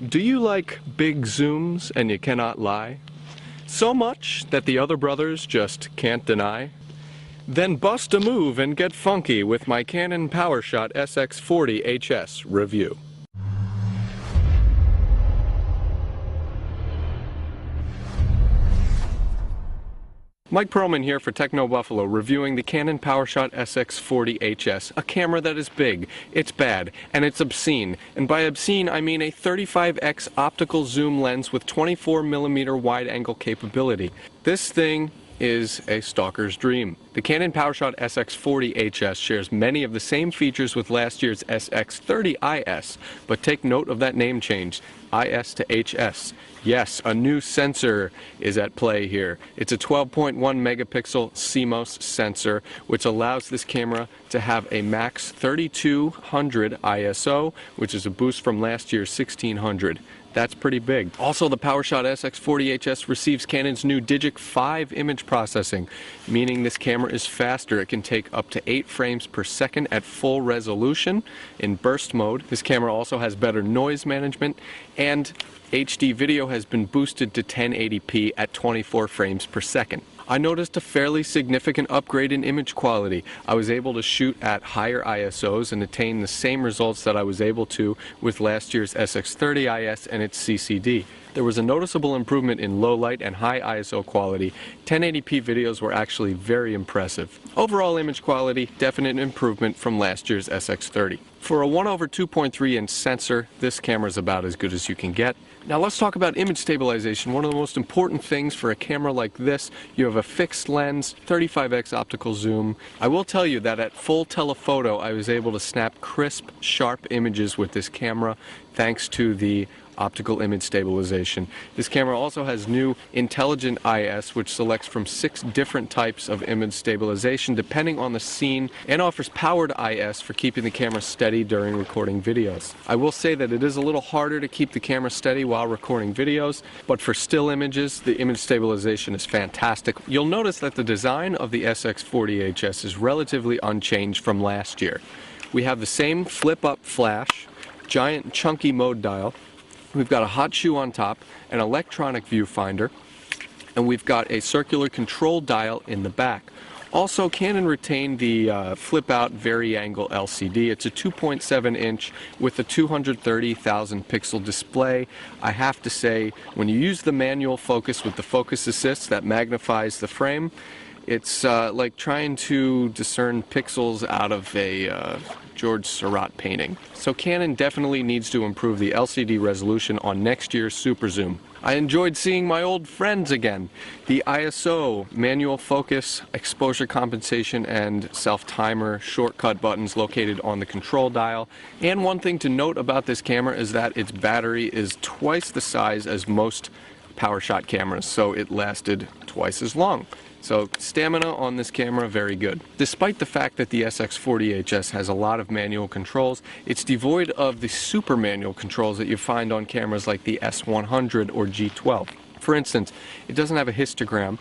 Do you like big zooms and you cannot lie? So much that the other brothers just can't deny? Then bust a move and get funky with my Canon PowerShot SX40 HS review. Mike Perlman here for Techno Buffalo, reviewing the Canon PowerShot SX40 HS, a camera that is big, it's bad, and it's obscene. And by obscene, I mean a 35x optical zoom lens with 24mm wide-angle capability. This thing is a stalker's dream. The Canon PowerShot SX40 HS shares many of the same features with last year's SX30 IS, but take note of that name change, IS to HS. Yes, a new sensor is at play here. It's a 12.1 megapixel CMOS sensor, which allows this camera to have a max 3200 ISO, which is a boost from last year's 1600. That's pretty big. Also, the PowerShot SX40 HS receives Canon's new Digic 5 image processing, meaning this camera is faster. It can take up to 8 frames per second at full resolution in burst mode. This camera also has better noise management, and HD video has been boosted to 1080p at 24 frames per second. I noticed a fairly significant upgrade in image quality. I was able to shoot at higher ISOs and attain the same results that I was able to with last year's SX30 IS and its CCD. There was a noticeable improvement in low light and high ISO quality. 1080p videos were actually very impressive. Overall image quality, definite improvement from last year's SX30. For a 1/2.3 inch sensor, this camera is about as good as you can get. Now let's talk about image stabilization. One of the most important things for a camera like this, you have a fixed lens, 35x optical zoom. I will tell you that at full telephoto, I was able to snap crisp, sharp images with this camera thanks to the optical image stabilization. This camera also has new intelligent IS, which selects from 6 different types of image stabilization depending on the scene, and offers powered IS for keeping the camera steady during recording videos. I will say that it is a little harder to keep the camera steady while recording videos, but for still images, the image stabilization is fantastic. You'll notice that the design of the SX40 HS is relatively unchanged from last year. We have the same flip-up flash, giant chunky mode dial. We've got a hot shoe on top, an electronic viewfinder, and we've got a circular control dial in the back. Also, Canon retained the flip-out vari-angle LCD. It's a 2.7 inch with a 230,000 pixel display. I have to say, when you use the manual focus with the focus assist that magnifies the frame, it's like trying to discern pixels out of a George Seurat painting. So Canon definitely needs to improve the LCD resolution on next year's Super Zoom. I enjoyed seeing my old friends again. The ISO, manual focus, exposure compensation, and self-timer shortcut buttons located on the control dial. And one thing to note about this camera is that its battery is twice the size as most PowerShot cameras, so it lasted twice as long. So stamina on this camera, very good. Despite the fact that the SX40 HS has a lot of manual controls, it's devoid of the super manual controls that you find on cameras like the S100 or G12. For instance, it doesn't have a histogram.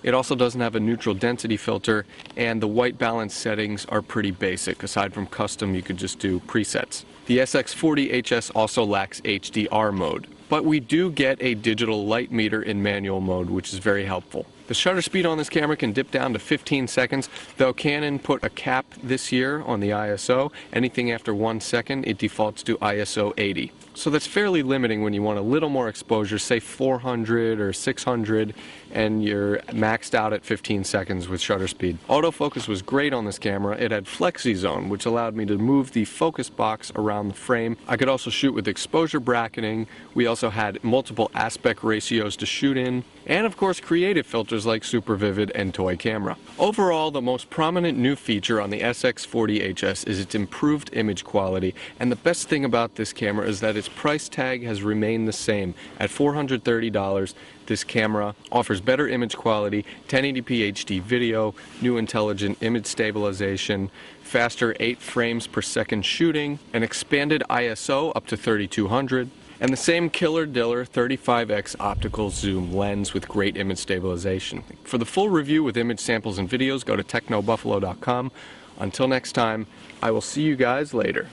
It also doesn't have a neutral density filter, and the white balance settings are pretty basic. Aside from custom, you could just do presets. The SX40 HS also lacks HDR mode, but we do get a digital light meter in manual mode, which is very helpful. The shutter speed on this camera can dip down to 15 seconds, though Canon put a cap this year on the ISO. Anything after 1 second, it defaults to ISO 80. So that's fairly limiting when you want a little more exposure, say 400 or 600, and you're maxed out at 15 seconds with shutter speed. Autofocus was great on this camera. It had Flexi Zone, which allowed me to move the focus box around the frame. I could also shoot with exposure bracketing. We also had multiple aspect ratios to shoot in, and of course creative filters like Super Vivid and Toy Camera. Overall, the most prominent new feature on the SX40 HS is its improved image quality, and the best thing about this camera is that its price tag has remained the same. At $430, this camera offers better image quality, 1080p HD video, new intelligent image stabilization, faster 8 frames per second shooting, an expanded ISO up to 3200, and the same killer diller 35x optical zoom lens with great image stabilization. For the full review with image samples and videos, go to technobuffalo.com. Until next time, I will see you guys later.